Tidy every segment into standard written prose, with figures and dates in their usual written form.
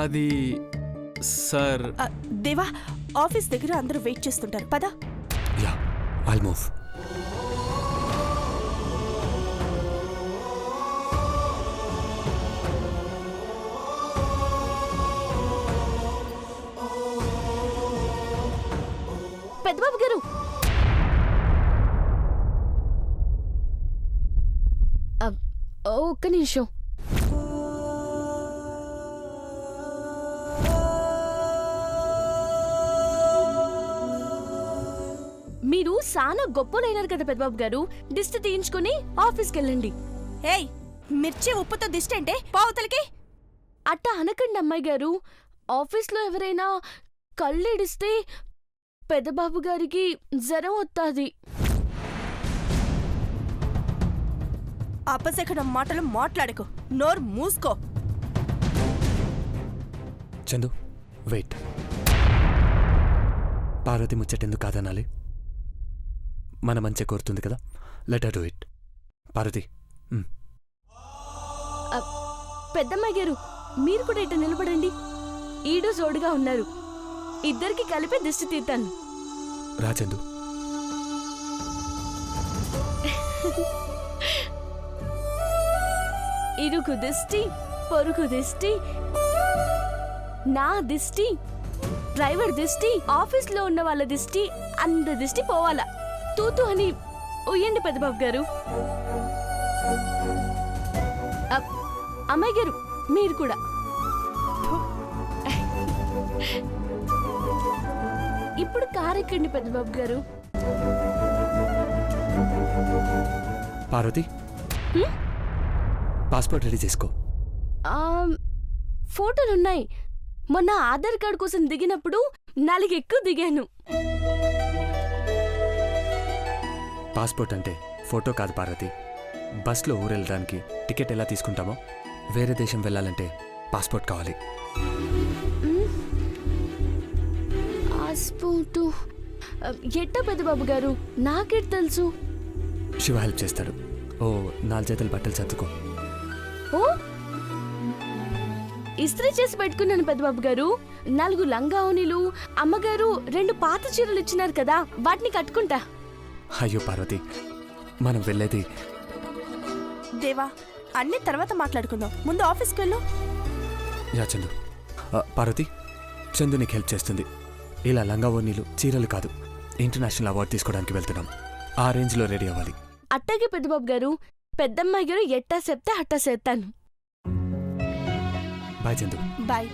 అది సార్. దేవా, ఆఫీస్ దగ్గర అందరూ వెయిట్ చేస్తుంటారు, పదా. Yeah, I'll move. పెద్దబాబు గారు, ఒక్క నిమిషం. మీరు సానా గొప్పలైనారు కదా పెద్దబాబు గారు, దిష్టి తీయించుకుని ఆఫీస్కి వెళ్ళండి. ఏయ్, మిర్చి ఉప్పుతో దిష్టి అంటే పావుతలకి. అట్టా అనకండి అమ్మాయి గారు. ఆఫీస్లో ఎవరైనా కళ్ళెడిస్తే పెద్దబాబు గారికి జ్వరం వస్తుంది. అపశకనం మాటలు మాట్లాడకు, నోరు మూసుకో. చందు, వెయిట్. పార్వతి ముచ్చటెందుకు కాదనాలి? మన మంచి కోరుతుంది కదా, let her do it. Parvati. పెద్దమ్మాయి గారు, మీరు కూడా ఇట్ట నిలబడండి. ఈడు జోడుగా ఉన్నారు, ఇద్దరికి కలిపి దిష్టి తీస్తాను. రా చందు. ఇరుగు దిష్టి, పొరుగు దిష్టి, నా దిష్టి, డ్రైవర్ దిష్టి, ఆఫీస్లో ఉన్న వాళ్ళ దిష్టి, అందరి దిష్టి పోవాలా. తూతు అని ఉయ్యండి పెద్దబాబు గారు. అమ్మాయి గారు, మీరు కూడా. ఇప్పుడు కారెక్కండి పెద్దబాబు గారు. పార్వతి, పాస్పోర్ట్ రెడీ చేసుకో. ఫోటోలున్నాయి. మొన్న ఆధార్ కార్డు కోసం దిగినప్పుడు 4 ఎక్కువ దిగాను. పాస్పోర్ట్ అంటే ఫోటో కాదు పార్వతి. బస్లో ఊరెళ్ళడానికి టికెట్ ఎలా తీసుకుంటామో, వేరే దేశం వెళ్ళాలంటే పాస్పోర్ట్ కావాలి. పాస్పోర్టు ఎట్టా పెద్దబాబు గారు? నాకెట్ తెలుసు? శివ హెల్ప్ చేస్తాడు. ఓ 4 జతలు బట్టలు సర్దుకో. ఓ, ఇస్త్రీ చేసి పెట్టుకున్నాను పెద్దబాబు గారు. 4 లంగా ఓణీలు, అమ్మగారు 2 పాత చీరలు ఇచ్చినారు కదా, వాటిని కట్టుకుంటా. అయ్యో పార్వతి, మనం వెళ్ళేది. దేవా, అన్ని తర్వాత మాట్లాడుకుందాం, ముందు ఆఫీస్కి వెళ్ళు. యా చందు. పార్వతి, చందు నీకు హెల్ప్ చేస్తుంది. ఇలా లంగా ఓణీలు, చీరలు కాదు, ఇంటర్నేషనల్ అవార్డు తీసుకోవడానికి వెళ్తున్నాం. ఆ రేంజ్లో రెడీ అవ్వాలి. అట్టాగే పెద్దబాబు గారు. పెద్దమ్మాయి గారు ఎట్టా చెప్తే అట్టా చేస్తాను. బాయ్ చందు. బాయ్.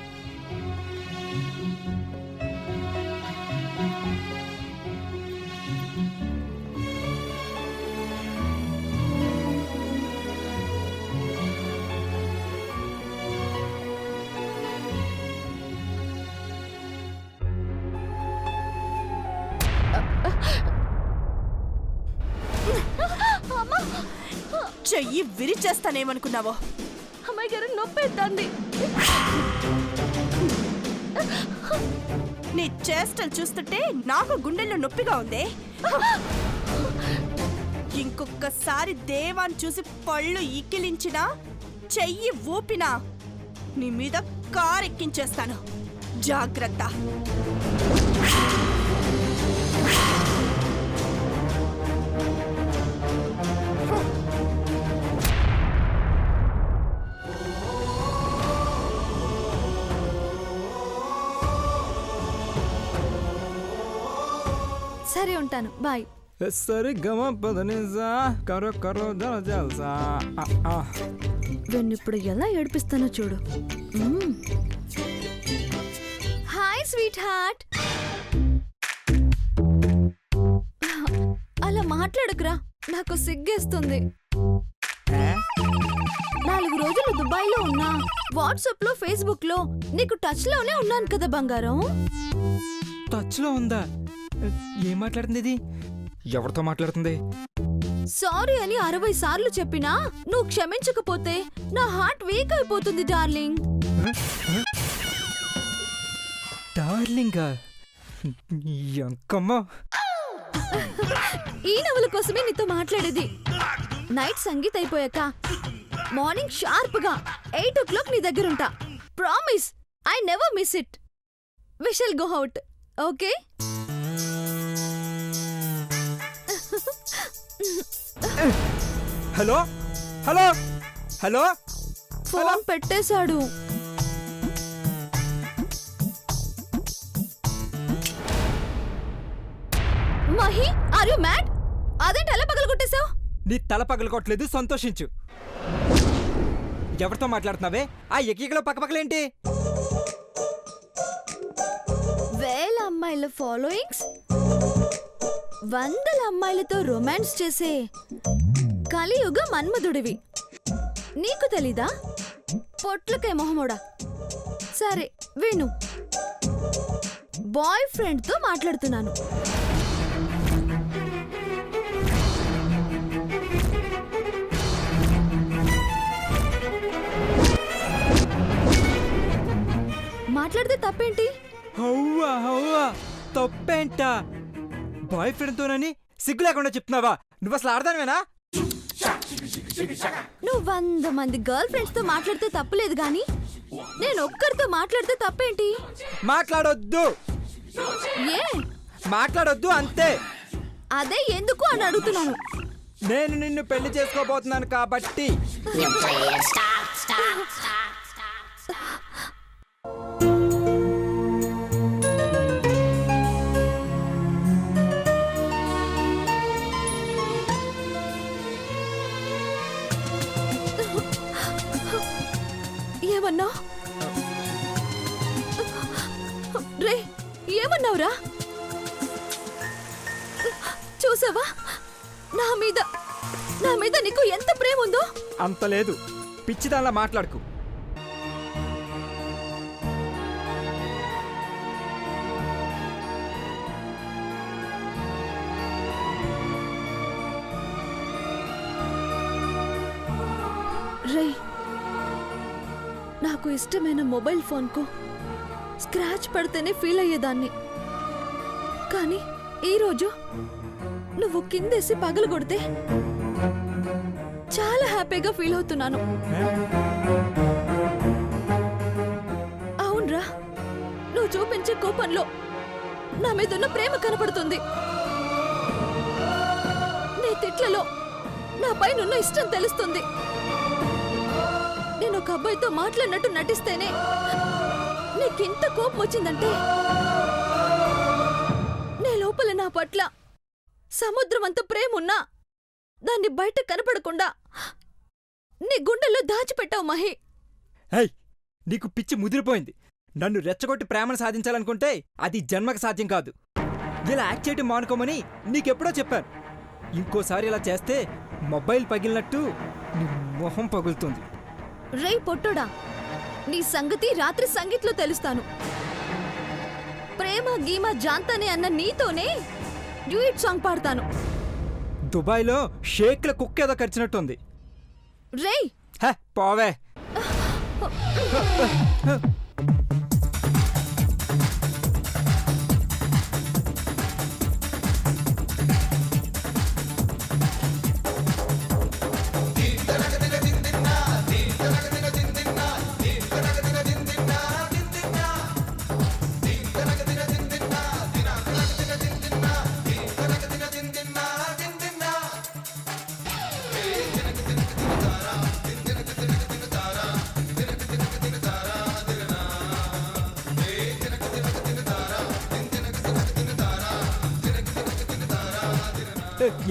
చెయ్యి విరిచేస్తానేమనుకున్నావో? అమ్మాయి గారు నొప్పేద్దండి. నీ చేష్టలు చూస్తుంటే నాకు గుండెల్లో నొప్పిగా ఉంది. ఇంకొకసారి దేవాన్ని చూసి పళ్ళు ఇక్కిలించినా, చెయ్యి ఊపినా నీ మీద కారెక్కించేస్తాను. జాగ్రత్త. సరే, ఉంటాను. బాయ్. సరే గమ పదనిజా కరో కరో జల జల్సా. ఇప్పుడు ఎలా ఏడిపిస్తానో చూడు. Hi sweet heart. అలా మాట్లాడకురా, నాకు సిగ్గేస్తుంది. 4 రోజులు దుబాయ్లో ఉన్నా, వాట్సాప్ లో, ఫేస్బుక్ లో నీకు టచ్ లోనే ఉన్నాను కదా బంగారం. టచ్ లో ఉందా? ఏం మాట్లాడుతుంది ఇది? ఎవరితో మాట్లాడుతుంది? సారీ అని 60 సార్లు చెప్పినా నువ్వు క్షమించకపోతే నా హార్ట్ వీక్ అయిపోతుంది డార్లింగ్. డార్లింగ్ ఈ నవల కోసమే నీతో మాట్లాడేది. నైట్ సంగీత్ అయిపోయాక మార్నింగ్ షార్ప్ గా 8 o'clock నీ దగ్గర ఉంటా. Promise. I never miss it. We shall go out, okay? Hello hello hello phone పెట్టేశాడు. Mahi, are you mad? అదేంటి అలా పగలగొట్టేశావు? నీ తల పగలకొట్టలేదు, సంతోషించు. ఎవరితో మాట్లాడుతున్నావే? ఆ ఎకికలో పక్కపక్కలేంటి? వేల అమ్మాయిల ఫాలోయింగ్స్, వందల అమ్మాయిలతో రొమాన్స్ చేసే కలియుగ మన్మధుడివి. నీకు తెలీదా? పొట్లకే మొహమోడా. సరే విను, బాయ్ ఫ్రెండ్తో మాట్లాడుతున్నాను. మాట్లాడితే తప్పేంటి? హవ్వా హవ్వా, తప్పేంటా? బాయ్ ఫ్రెండ్తోనని సిగ్గు లేకుండా చెప్తున్నావా? నువ్వు అసలు ఆడదానివేనా? నువ్వు 100 మంది గర్ల్ ఫ్రెండ్స్ తో మాట్లాడితే తప్పులేదు గాని నేను ఒక్కరితో మాట్లాడితే తప్పేంటి? మాట్లాడొద్దు. ఏ మాట్లాడొద్దు అంతే. అదే ఎందుకు అని అడుగుతున్నాను. నేను నిన్ను పెళ్లి చేసుకోబోతున్నాను కాబట్టి. ఏమన్నా రే, ఏమన్నావురా? చూసావా నా మీద నీకు ఎంత ప్రేమ ఉందో? అంత లేదు, పిచ్చిదానిలా మాట్లాడుకు. రే, నాకు ఇష్టమైన మొబైల్ ఫోన్కు స్క్రాచ్ పడితేనే ఫీల్ అయ్యేదాన్ని. కానీ ఈరోజు నువ్వు కిందేసి పగలు కొడితే చాలా హ్యాపీగా ఫీల్ అవుతున్నాను. అవునరా, నువ్వు చూపించే కోపంలో నా మీదున్న ప్రేమ కనపడుతుంది. నీ తిట్లలో నా పైనున్న ఇష్టం తెలుస్తుంది. నేను ఒక అబ్బాయితో మాట్లాడినట్టు నటిస్తేనే నీకింత కోపం వచ్చిందంటే నీ లోపల నా పట్ల సముద్రం అంత ప్రేమ ఉన్నా దాన్ని బయట కనపడకుండా నీ గుండెల్లో దాచిపెట్టావు మహి. హై, నీకు పిచ్చి ముదిరిపోయింది. నన్ను రెచ్చగొట్టి ప్రేమను సాధించాలనుకుంటే అది జన్మకు సాధ్యం కాదు. ఇలా యాక్ట్ చేయటం మానుకోమని నీకెప్పుడో చెప్పాను. ఇంకోసారి ఇలా చేస్తే మొబైల్ పగిలినట్టు నీ మొహం పగులుతుంది. రే పొట్టోడా, నీ సంగతి రాత్రి సంగీత్లో తెలుస్తాను. ప్రేమ గీమా జాంతానే అన్న నీతోనే డ్యూయిట్ సాంగ్ పాడతాను. దుబాయ్లో షేక్ల కుక్క ఏదో కరిచినట్టుంది. రే హే, పోవే.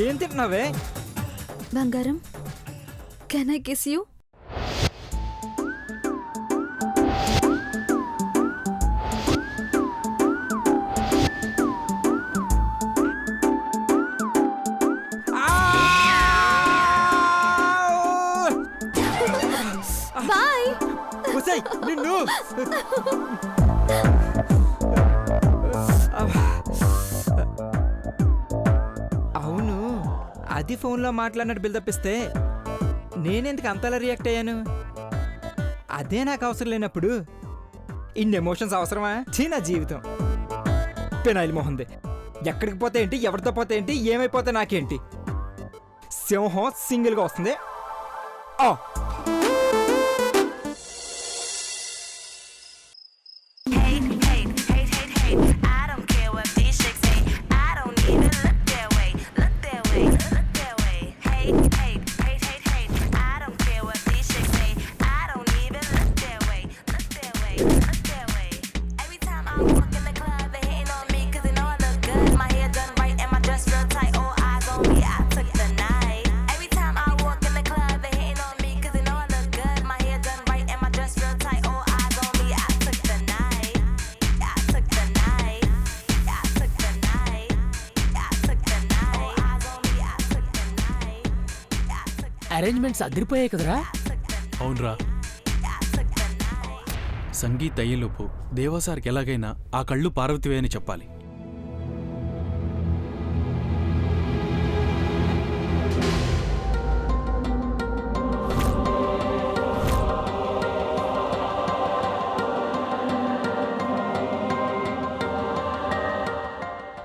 ఏం తింటున్నావే? బంగారం, can I kiss you? Bye. ఉసై, నిన్ను. అవును, అది ఫోన్లో మాట్లాడినట్టు బిల్డప్ ఇస్తే నేనెందుకు అంతలా రియాక్ట్ అయ్యాను? అదే నాకు అవసరం లేనప్పుడు ఇన్ని ఎమోషన్స్ అవసరమా? నా జీవితం పెనాయిల్ మొహంది. ఎక్కడికి పోతే ఏంటి, ఎవరితో పోతే ఏంటి, ఏమైపోతే నాకేంటి? సింహం సింగిల్గా వస్తుంది. అరేంజ్మెంట్స్ అదిరిపోయాయి కదరా. అవునరా, సంగీత్ అయ్యేలోపు దేవాసార్కి ఎలాగైనా ఆ కళ్ళు పార్వతివే అని చెప్పాలి.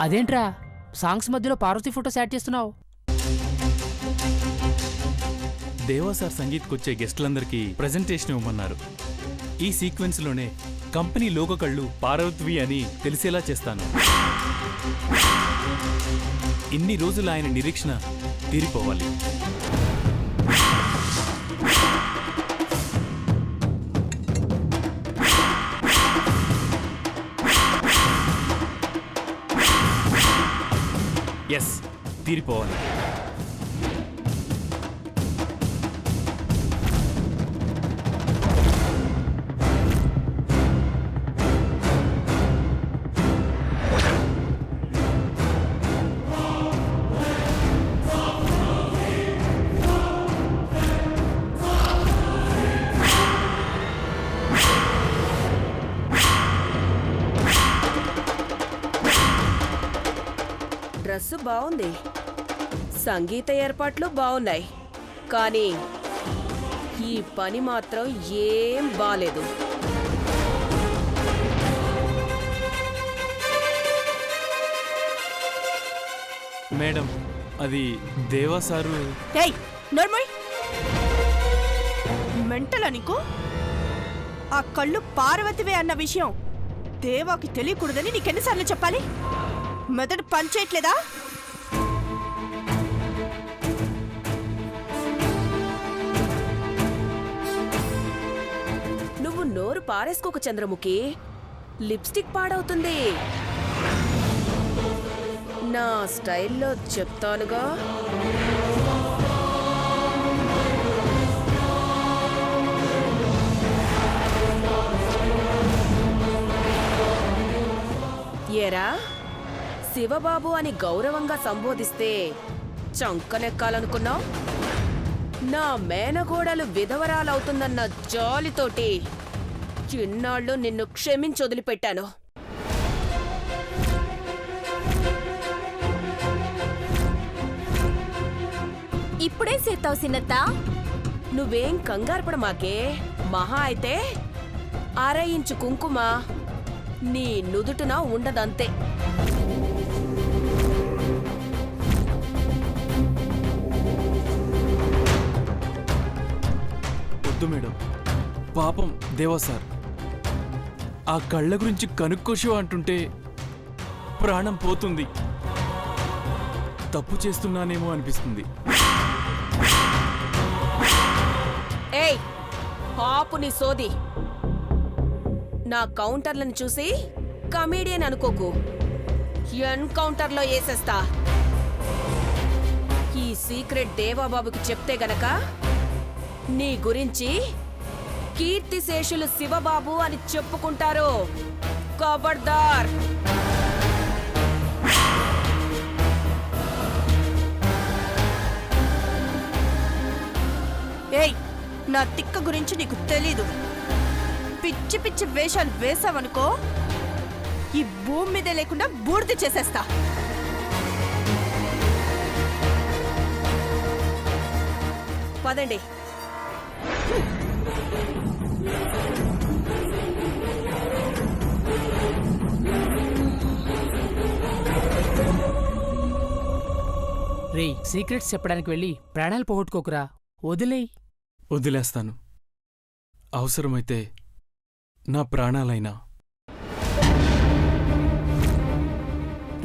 అదేంట్రా సాంగ్స్ మధ్యలో పార్వతి ఫోటోస్ యాడ్ చేస్తున్నావు? దేవాసార్ సంగీత్కి వచ్చే గెస్టులందరికీ ప్రెజెంటేషన్ ఇవ్వమన్నారు. ఈ సీక్వెన్స్లోనే కంపెనీ లోగో కళ్ళు పార్వతివి అని తెలిసేలా చేస్తాను. ఇన్ని రోజులు ఆయన నిరీక్షణ తీరిపోవాలి. ఎస్, తీరిపోవాలి. డ్రెస్సు బాగుంది, సంగీత ఏర్పాట్లు బాగున్నాయి, కానీ ఈ పని మాత్రం ఏం బాలేదు. మేడం, అది దేవాసారు. ఏయ్ నోర్మోయ్, మెంటలా నీకు? ఆ కళ్ళు పార్వతివే అన్న విషయం దేవాకి తెలియకూడదని నీకెన్నిసార్లు చెప్పాలి? మెదడు పనిచేయట్లేదా? నువ్వు నోరు పారేసుకోక చంద్రముఖి, లిప్స్టిక్ పాడవుతుంది. నా స్టైల్లో చెప్తానుగా. ఏరా, శివబాబు అని గౌరవంగా సంబోధిస్తే చంకనెక్కాలనుకున్నావు? నా మేనగోడలు విధవరాలవుతుందన్న జాలితోటి చిన్నాళ్ళు నిన్ను క్షమించొదిలిపెట్టాను. ఇప్పుడే సేతావు సిన్నత్త. నువ్వేం కంగారుపడ మాకే. మహా అయితే 1/2 ఇంచు కుంకుమ నీ నుదుటున ఉండదంతే. వద్దు మేడం, పాపం దేవాసార్. ఆ కళ్ళ గురించి కనుక్కోశివ అంటుంటే ప్రాణం పోతుంది. తప్పు చేస్తున్నానేమో అనిపిస్తుంది. ఏయ్, ఆపు నీ సోది. నా కౌంటర్లను చూసి కమీడియన్ అనుకోకు. ఎన్కౌంటర్లో వేసేస్తా. ఈ సీక్రెట్ దేవాబాబుకి చెప్తే గనక నీ గురించి కీర్తిశేషులు శివబాబు అని చెప్పుకుంటారు. ఖబర్దార్. ఏయ్, నా తిక్క గురించి నీకు తెలీదు. పిచ్చి పిచ్చి వేషాలు వేసావనుకో, ఈ భూమి మీదే లేకుండా బూడిద చేసేస్తా. పదండి. రేయ్, సీక్రెట్స్ చెప్పడానికి వెళ్ళి ప్రాణాలు పోగొట్టుకోకురా, వదిలేయ్. వదిలేస్తాను. అవసరమైతే నా ప్రాణాలైనా.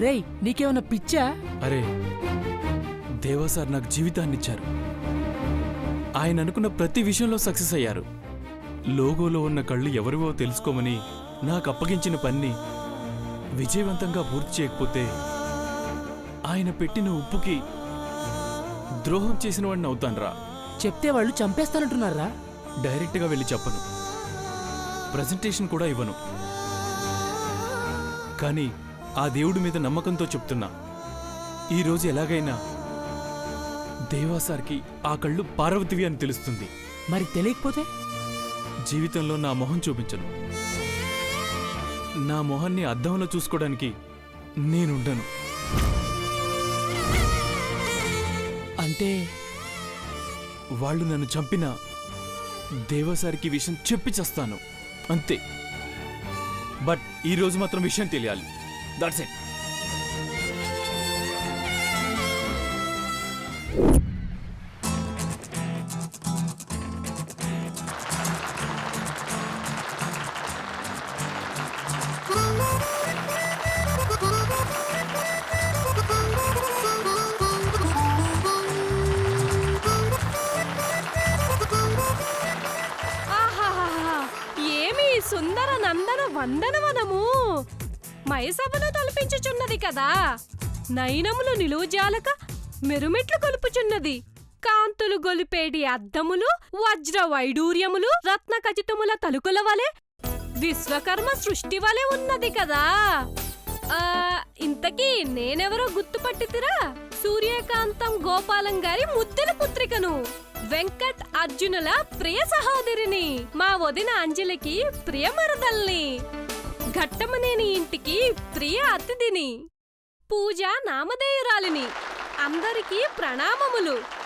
రేయ్, నీకేమన్నా పిచ్చా? అరే, దేవాసార్ నాకు జీవితాన్నిచ్చారు. ఆయన అనుకున్న ప్రతి విషయంలో సక్సెస్ అయ్యారు. లోగోలో ఉన్న కళ్ళు ఎవరివో తెలుసుకోమని నాకు అప్పగించిన పని విజయవంతంగా పూర్తి చేయకపోతే ఆయన పెట్టిన ఉప్పుకి ద్రోహం చేసిన వాడిని అవుతాన్రా. చెప్తే వాళ్ళు చంపేస్తానంటున్నారా? డైరెక్ట్గా వెళ్ళి చెప్పను, ప్రజెంటేషన్ కూడా ఇవ్వను. కానీ ఆ దేవుడి మీద నమ్మకంతో చెప్తున్నా, ఈరోజు ఎలాగైనా దేవాసార్కి ఆ కళ్ళు పార్వతివి అని తెలుస్తుంది. మరి తెలియకపోతే? జీవితంలో నా మొహం చూపించను. నా మొహాన్ని అద్దంలో చూసుకోవడానికి నేనుండను. అంటే వాళ్ళు నన్ను చంపినా దేవసారికి విషయం చెప్పి చేస్తాను అంతే. బట్ ఈ రోజు మాత్రం విషయం తెలియాలి. That's it. ఆహాహాహా! ఏమి సుందర నందన వందనవనము మైసభను తలపించుచున్నది కదా. నయనములు నిలువుజాలక మెరుమెట్లు కొలుపుచున్నది. కాంతులు గొలిపేడి అద్దములు, వజ్ర వైడూర్యములు, రత్న ఖచితముల తలుకుల వలె విశ్వకర్మ సృష్టి వలె ఉన్నది కదా. ఇంతకీ నేనెవరో గుర్తుపట్టితిరా? సూర్యకాంతం గోపాలం గారి ముద్దుల పుత్రికను, వెంకట్ అర్జునుల ప్రియ సహోదరిని, మా వదిన అంజలికి ప్రియ మరదల్ని, ఘట్టమనేని ఇంటికి ప్రియ అతిథిని, పూజ నామధేయురాలిని. అందరికీ ప్రణామములు.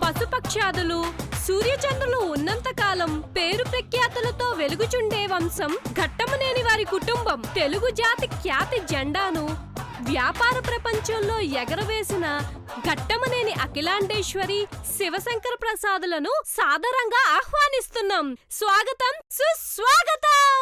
పశుపక్షాదులు సూర్యచంద్రులు ఉన్నంతకాలం పేరు ప్రఖ్యాతులతో వెలుగుచుండే వంశం ఘట్టమనేని వారి కుటుంబం. తెలుగు జాతి ఖ్యాతి జెండాను వ్యాపార ప్రపంచంలో ఎగరవేసిన ఘట్టమనేని అఖిలాండేశ్వరి, శివశంకర ప్రసాదులను సాదరంగా ఆహ్వానిస్తున్నాం. స్వాగతం, సుస్వాగతం.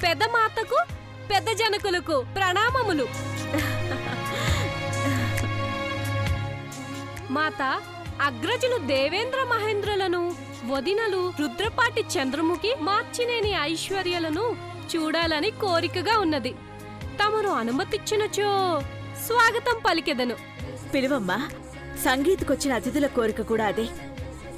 పెద్దమాతకు, పెద్ద జనకులకు ప్రణామములు. మాత, అగ్రజులు దేవేంద్ర మహేంద్రులను, వదినలు రుద్రపాటి చంద్రముఖి, మార్చినేని ఐశ్వర్యలను చూడాలని కోరికగా ఉన్నది. తమరు అనుమతిచ్చినచో స్వాగతం పలికెదను. పిలువమ్మా. సంగీతకొచ్చిన అతిథుల కోరిక కూడా అదే.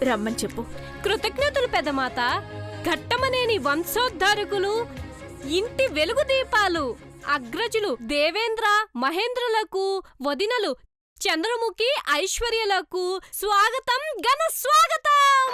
రమ్మని చెప్పు. కృతజ్ఞతలు పెద్దమాత. ఘట్టమనేని వంశోద్ధారకులు, ఇంటి వెలుగు దీపాలు, అగ్రజులు దేవేంద్ర మహేంద్రులకు, వదినలు చంద్రముఖి ఐశ్వర్యలకు స్వాగతం, ఘన స్వాగతం.